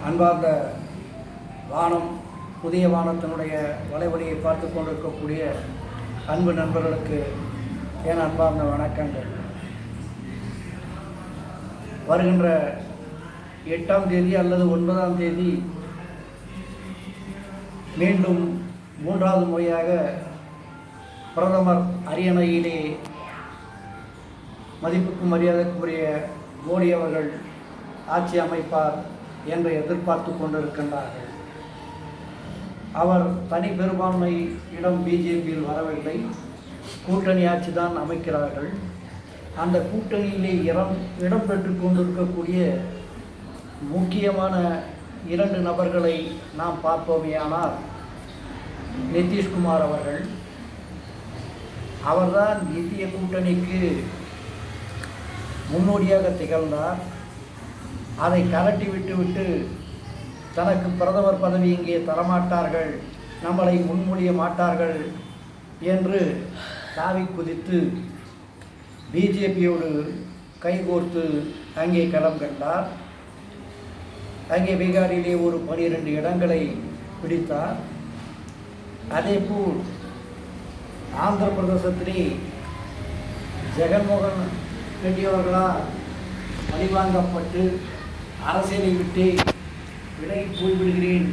அன்பார்ந்த வானம் புதிய வானத்தினுடைய வலைவலியை பார்த்து கொண்டிருக்கக்கூடிய அன்பு நண்பர்களுக்கு என் அன்பார்ந்த வணக்கங்கள். வருகின்ற 8ஆம் தேதி அல்லது 9ஆம் தேதி மீண்டும் 3வது முறையாக பிரதமர் அரியணையிலே மதிப்புக்கும் மரியாதைக்குரிய மோடி அவர்கள் ஆட்சி அமைப்பார் என்று எதிர்பார்த்து கொண்டிருக்கின்றார்கள். அவர் தனி பெரும்பான்மை இடம் பிஜேபியில் வரவில்லை, கூட்டணி ஆட்சி தான் அமைக்கிறார்கள். அந்த கூட்டணியிலே இடம் பெற்று கொண்டிருக்கக்கூடிய முக்கியமான 2 நபர்களை நாம் பார்ப்போமேயானால், நிதிஷ்குமார் அவர்தான் இந்திய கூட்டணிக்கு முன்னோடியாக திகழ்ந்தார். அதை கலட்டி விட்டு தனக்கு பிரதமர் பதவி இங்கே தரமாட்டார்கள், நம்மளை முன்மொழிய மாட்டார்கள் என்று தாவி குதித்து பிஜேபியோடு கைகோர்த்து அங்கே களம் கண்டார். அங்கே பீகாரிலே ஒரு 12 இடங்களை பிடித்தார். அதேபோல் ஆந்திர பிரதேசத்திலே ஜெகன்மோகன் ரெட்டி அவர்களால் பழிவாங்கப்பட்டு அரசியலை விட்டு விலகி போய்விடுகிறேன்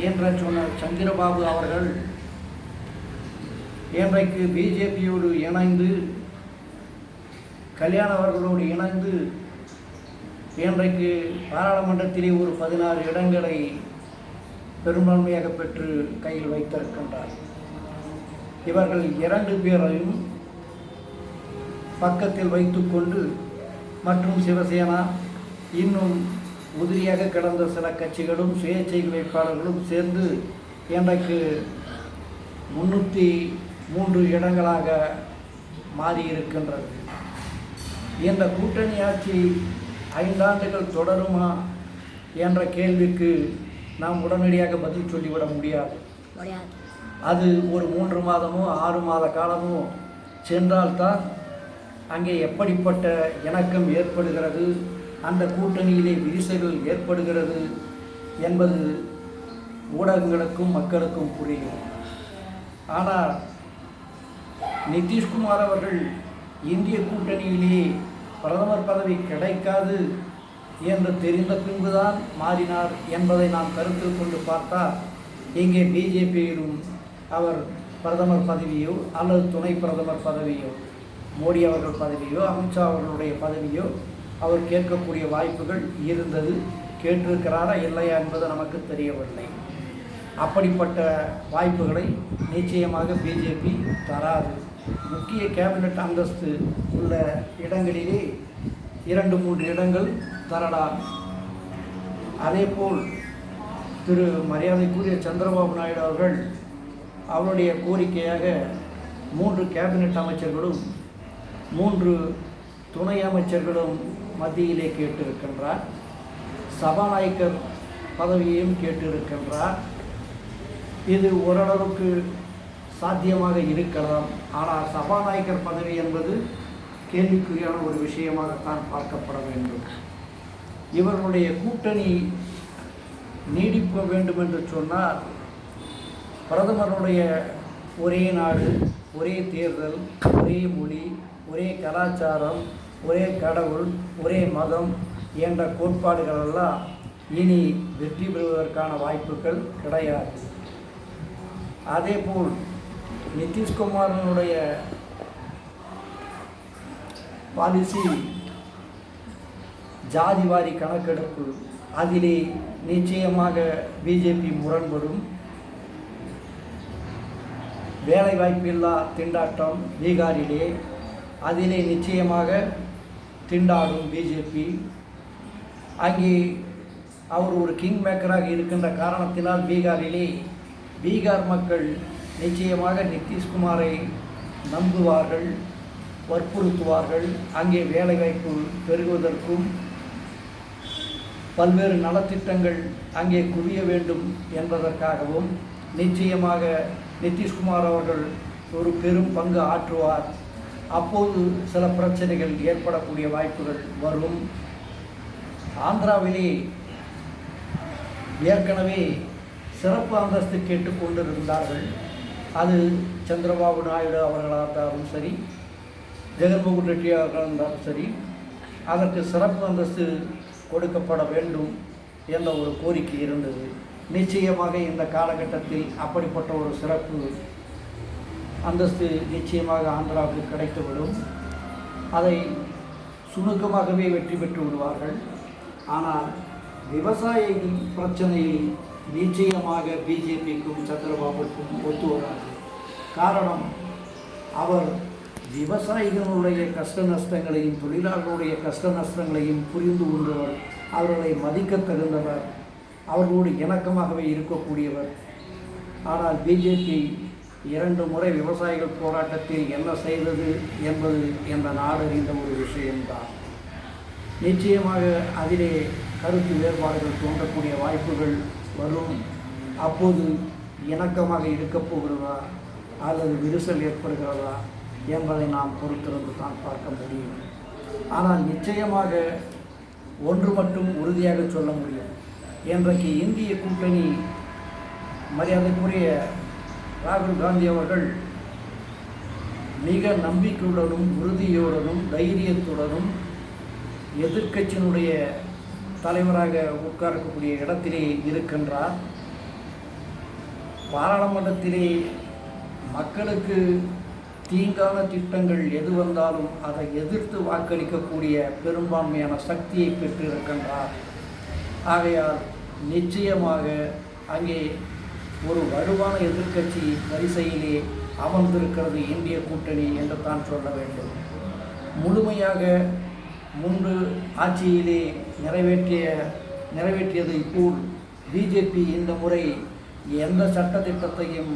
என்ற சொன்ன சந்திரபாபு அவர்கள் இன்றைக்கு பிஜேபியோடு இணைந்து, கல்யாண் அவர்களோடு இணைந்து இன்றைக்கு பாராளுமன்றத்திலே ஒரு 16 இடங்களை பெரும்பான்மையாக பெற்று கையில் வைத்திருக்கின்றார். இவர்கள் 2 பேரையும் பக்கத்தில் வைத்துக்கொண்டு மற்றும் சிவசேனா இன்னும் உதிரியாக கிடந்த சில கட்சிகளும் சுயேட்சை வேட்பாளர்களும் சேர்ந்து இன்றைக்கு 303 இடங்களாக மாறியிருக்கின்றது. இந்த கூட்டணி ஆட்சி 5 ஆண்டுகள் தொடருமா என்ற கேள்விக்கு நாம் உடனடியாக பதில் சொல்லிவிட முடியாது. அது ஒரு 3 மாதமோ 6 மாத காலமோ சென்றால்தான் அங்கே எப்படிப்பட்ட இணக்கம் ஏற்படுகிறது, அந்த கூட்டணியிலே விரிசல்கள் ஏற்படுகிறது என்பது ஊடகங்களுக்கும் மக்களுக்கும் புரியும். ஆனால் நிதிஷ்குமார் அவர்கள் இந்திய கூட்டணியிலே பிரதமர் பதவி கிடைக்காது என்று தெரிந்த பின்புதான் மாறினார் என்பதை நாம் கருத்தில் கொண்டு பார்த்தால், இங்கே பிஜேபியிலும் அவர் பிரதமர் பதவியோ அல்லது துணை பிரதமர் பதவியோ, மோடி அவர்கள் பதவியோ அமித்ஷா அவர்களுடைய பதவியோ அவர் கேட்கக்கூடிய வாய்ப்புகள் இருந்தது. கேட்டிருக்கிறாரா இல்லையா என்பது நமக்கு தெரியவில்லை. அப்படிப்பட்ட வாய்ப்புகளை நிச்சயமாக பிஜேபி தராது. முக்கிய கேபினட் அந்தஸ்து உள்ள இடங்களிலே 2-3 இடங்கள் தரலாம். அதேபோல் திரு மரியாதைக்குரிய சந்திரபாபு நாயுடு அவர்கள் அவருடைய கோரிக்கையாக 3 கேபினட் அமைச்சர்களும் 3 துணை அமைச்சர்களும் மத்தியிலே கேட்டிருக்கின்றார். சபாநாயகர் பதவியையும் கேட்டிருக்கின்றார். இது ஓரளவுக்கு சாத்தியமாக இருக்கலாம். ஆனால் சபாநாயகர் பதவி என்பது கேள்விக்குறியான ஒரு விஷயமாகத்தான் பார்க்கப்பட வேண்டும். இவர்களுடைய கூட்டணி நீடிக்க வேண்டும் என்று சொன்னால், பிரதமருடைய ஒரே நாடு, ஒரே தேர்தல், ஒரே மொழி, ஒரே கலாச்சாரம், ஒரே கடவுள், ஒரே மதம் என்ற கோட்பாடுகளெல்லாம் இனி வெற்றி பெறுவதற்கான வாய்ப்புகள் கிடையாது. அதேபோல் நிதிஷ்குமாரனுடைய பாலிசி ஜாதிவாரி கணக்கெடுப்பு, அதிலே நிச்சயமாக பிஜேபி முரண்படும். வேலைவாய்ப்பில்லா திண்டாட்டம் பீகாரிலே, அதிலே நிச்சயமாக திண்டாடும் பிஜேபி. அங்கே அவர் ஒரு கிங் மேக்கராக இருக்கின்ற காரணத்தினால் பீகாரிலே பீகார் மக்கள் நிச்சயமாக நிதிஷ்குமாரை நம்புவார்கள், வற்புறுத்துவார்கள். அங்கே வேலைவாய்ப்பு பெருகுவதற்கும் பல்வேறு நலத்திட்டங்கள் அங்கே குவிய வேண்டும் என்பதற்காகவும் நிச்சயமாக நிதிஷ்குமார் அவர்கள் ஒரு பெரும் பங்கு ஆற்றுவார். அப்போது சில பிரச்சனைகள் ஏற்படக்கூடிய வாய்ப்புகள் வரும். ஆந்திராவிலே ஏற்கனவே சிறப்பு அந்தஸ்து கேட்டுக்கொண்டிருந்தார்கள். அது சந்திரபாபு நாயுடு அவர்களாக இருந்தாலும் சரி, ஜெகன்மோகன் ரெட்டி அவர்களாக இருந்தாலும் சரி, அதற்கு சிறப்பு அந்தஸ்து கொடுக்கப்பட வேண்டும் என்ற ஒரு கோரிக்கை இருந்தது. நிச்சயமாக இந்த காலகட்டத்தில் அப்படிப்பட்ட ஒரு சிறப்பு அந்தஸ்து நிச்சயமாக ஆந்திராவுக்கு கிடைத்துவிடும். அதை சுணுக்கமாகவே வெற்றி பெற்று விடுவார்கள். ஆனால் விவசாய பிரச்சனையில் நிச்சயமாக பிஜேபிக்கும் சந்திரபாபுக்கும் ஒத்து வராது. காரணம், அவர் விவசாயிகளுடைய கஷ்ட நஷ்டங்களையும் தொழிலாளர்களுடைய கஷ்ட நஷ்டங்களையும் புரிந்து கொண்டவர், அவர்களை மதிக்க தகுந்தவர், அவர்களோடு இணக்கமாகவே இருக்கக்கூடியவர். ஆனால் பிஜேபி 2 முறை விவசாயிகள் போராட்டத்தில் என்ன செய்தது என்பது இந்த நாடறிந்த ஒரு விஷயம்தான். நிச்சயமாக அதிலே கருத்து வேறுபாடுகள் தோன்றக்கூடிய வாய்ப்புகள் வரும். அப்போது இணக்கமாக இருக்கப் போகிறதா அல்லது விரிசல் ஏற்படுகிறதா என்பதை நாம் பொறுத்திருந்து தான் பார்க்க முடியும். ஆனால் நிச்சயமாக ஒன்று மட்டும் உறுதியாக சொல்ல முடியும். இன்றைக்கு இந்திய கூட்டணி மரியாதைக்குரிய ராகுல் காந்தி அவர்கள் மிக நம்பிக்கையுடனும் உறுதியுடனும் தைரியத்துடனும் எதிர்க்கட்சியினுடைய தலைவராக உட்காரக்கூடிய இடத்திலே இருக்கின்றார். பாராளுமன்றத்திலே மக்களுக்கு தீங்கான திட்டங்கள் எது வந்தாலும் அதை எதிர்த்து வாக்களிக்கக்கூடிய பெரும்பான்மையான சக்தியை பெற்றிருக்கின்றார். ஆகையால் நிச்சயமாக அங்கே ஒரு வலுவான எதிர்க்கட்சி வரிசையிலே அமர்ந்திருக்கிறது இந்திய கூட்டணி என்று தான் சொல்ல வேண்டும். முழுமையாக முன்பு ஆட்சியிலே நிறைவேற்றியதை போல் பிஜேபி இந்த முறை எந்த சட்டத்திட்டத்தையும்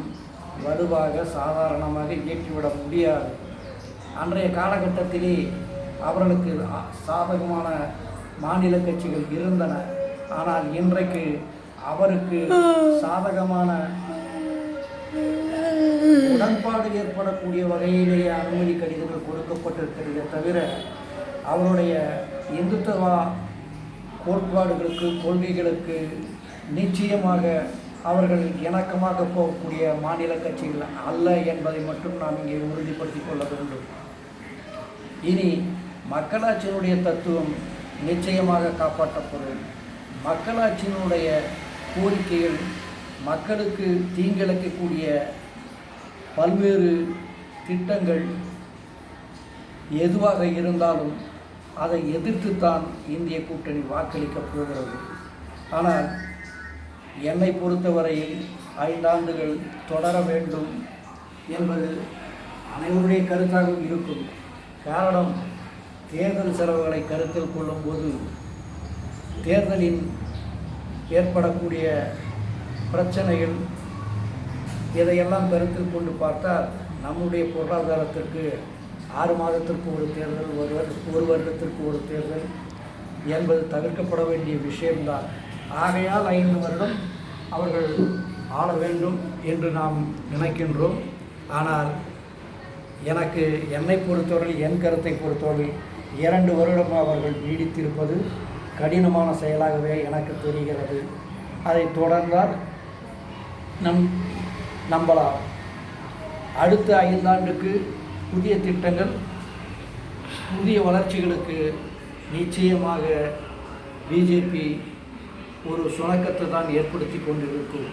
வலுவாக சாதாரணமாக இயக்கிவிட முடியாது. அன்றைய காலகட்டத்திலே அவர்களுக்கு சாதகமான மாநில கட்சிகள் இருந்தன. ஆனால் இன்றைக்கு அவருக்கு சாதகமான உடன்பாடு ஏற்படக்கூடிய வகையிலேயே அனுமதி கடிதங்கள் கொடுக்கப்பட்டிருக்கிறதே தவிர அவருடைய இந்துத்துவ கோட்பாடுகளுக்கு கொள்கைகளுக்கு நிச்சயமாக அவர்கள் இணக்கமாக போகக்கூடிய மாநில கட்சிகள் அல்ல என்பதை மட்டும் நாம் இங்கே உறுதிப்படுத்திக் கொள்ள வேண்டும். இனி மக்களாட்சியினுடைய தத்துவம் நிச்சயமாக காப்பாற்றப்படும். மக்களாட்சியினுடைய கோரிக்கைகள் மக்களுக்கு தீங்கிழைக்கக்கூடிய பல்வேறு திட்டங்கள் எதுவாக இருந்தாலும் அதை எதிர்த்துத்தான் இந்திய கூட்டணி வாக்களிக்கப் போகிறது. ஆனால் என்னை பொறுத்தவரையில் 5 ஆண்டுகள் தொடர வேண்டும் என்பது அனைவருடைய கருத்தாக இருக்கும். காரணம், தேர்தல் செலவுகளை கருத்தில் கொள்ளும்போது தேர்தலில் ஏற்படக்கூடிய பிரச்சனைகள் இதையெல்லாம் கருத்தில் கொண்டு பார்த்தால் நம்முடைய பொருளாதாரத்திற்கு 6 மாதத்திற்கு ஒரு தேர்தல், ஒரு வருடத்திற்கு ஒரு தேர்தல் என்பது தவிர்க்கப்பட வேண்டிய விஷயம்தான். ஆகையால் 5 வருடம் அவர்கள் ஆள வேண்டும் என்று நாம் நினைக்கின்றோம். ஆனால் என்னை பொறுத்தவரை, என் கருத்தை பொறுத்தவரை 2 வருடம் அவர்கள் நீடித்திருப்பது கடினமான செயலாகவே எனக்கு தெரிகிறது. அதை தொடர்ந்தால் நம்பலாம். அடுத்த 5 ஆண்டுக்கு புதிய திட்டங்கள், புதிய வளர்ச்சிகளுக்கு நிச்சயமாக பிஜேபி ஒரு சுணக்கத்தை தான் ஏற்படுத்தி கொண்டிருக்கும்.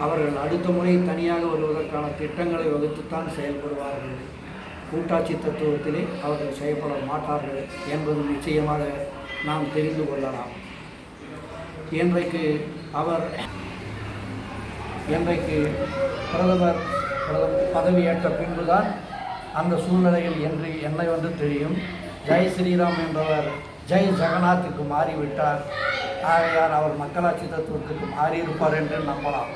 அவர்கள் அடுத்த முறை தனியாக வருவதற்கான திட்டங்களை வகுத்துத்தான் செயல்படுவார்கள். கூட்டாட்சி தத்துவத்திலே அவர்கள் செயல்பட மாட்டார்கள் என்பது நிச்சயமாக நாம் தெரிந்து கொள்ளலாம். இன்றைக்கு பிரதமர் பதவியேற்ற பின்புதான் அந்த சூழ்நிலையில் என்று என்னை தெரியும். ஜெய் ஸ்ரீராம் என்றவர் ஜெய் ஜெகநாத்துக்கு மாறிவிட்டார். ஆகையால் அவர் மக்களாட்சி தத்துவத்துக்கு மாறியிருப்பார் என்று நம்பலாம்.